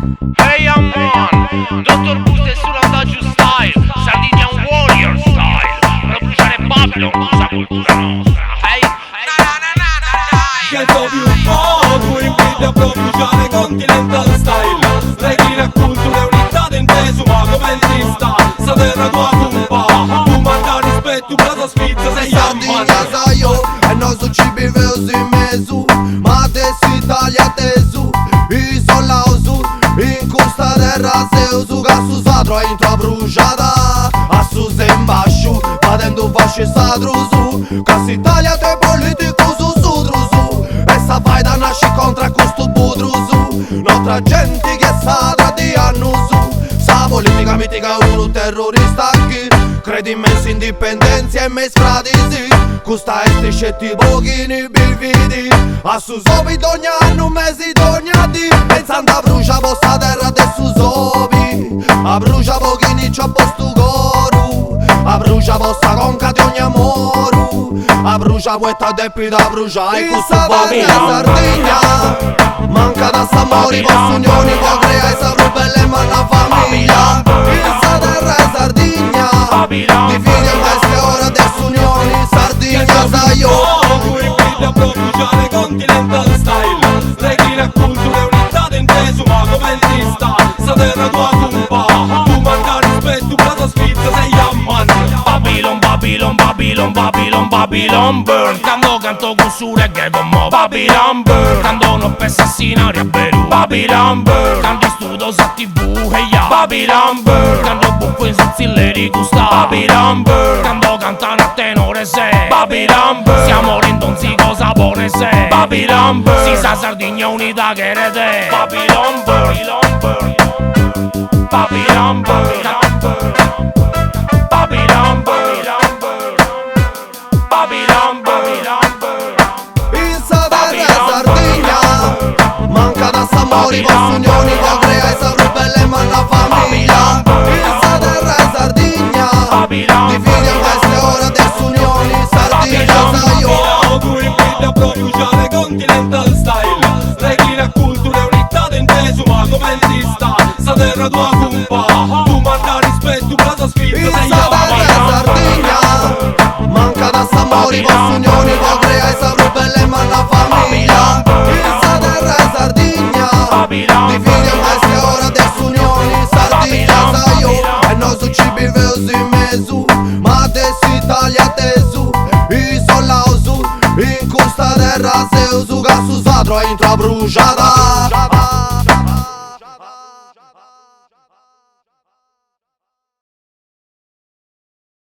Hey man, Dr. Boost è sull'andagio style, Sardinia un warrior style, per bruciare Babylon, usa cultura nostra. Hey, Che trovi un po', tu inviti a bruciare continental style. Regina cultura e unità d'inteso, ma come ti sta? Sta terra tua tumba, tu manca rispetto, cosa sfizza sei Sardinia sai io, e noi su cibi veusi mesu, ma adesso Italia tesu, isola usu, in questa terra se usu, che su sadro è intra bruciata, a su se imbasciu, vadendo fascista drusu, che Italia te politico su su drusu, e sa vai da nasci contra questo budrusu, nostra gente che sa da di annusu, sa politica mitica uno terrorista qui, credi immensi indipendenza e me sfradisi, questa este scetti pochini bividi, a su subito ogni anno mesi d'ogni di, pensando a brucia vostra terra de su sobi, a brucia pochini c'ho posto goru, a brucia vostra conca di ogni amoru, a brucia questa depita brucia e questo Babylon Sardigna, manca da s'amori, vostra unione può creare sa rubelle ma la famiglia, questa terra è Sardigna, di fine e queste ora adesso unioni, Sardigna sai io. tu inviti a bruciare continental style. Regina cultura e unità d'inteso, ma come ti sta? Sta terra tua tumba, tu manca rispetto, cosa sfizza sei amman. Babylon, Babylon, Babylon, Babylon, Babylon burn. Quando canto con su reggae como Babylon burn. Quando non penso assassinare a Beru Babylon burn. Quando studio sa TV e ya Babylon burn. Quando buffo in sozzilleri gusta Babylon burn. Quando cantano a tenore se Babylon burn. Siamo rendonzi cosa buone se Babylon burn. Si sa Sardigna unità che rete Babylon burn. Babylon burn. Babylon burn. Babylon burn. Babylon burn. Questa terra è Sardigna, manca da s'amori, vostra unioni può creare sa rubelle ma la famiglia, questa terra è Sardigna, di fine a queste ora adesso unioni, Sardigna sai io. Tu inviti a bruciare continental style. Regina cultura e unità d'inteso, ma come ti sta? Sta terra tua tumba, tu manca rispetto, cosa sfizza sei Questa terra è amman. Sardigna, manca da s'amori, vostra unioni può creare sa rubelle ma la famiglia, questa terra è Sardigna, di fine a queste ora adesso unioni, Sardigna sai io. E noi su cibi veusi mesu, ma adesso Italia tesu, isola usu, in questa terra se usu, che su sadro è intra bruciata.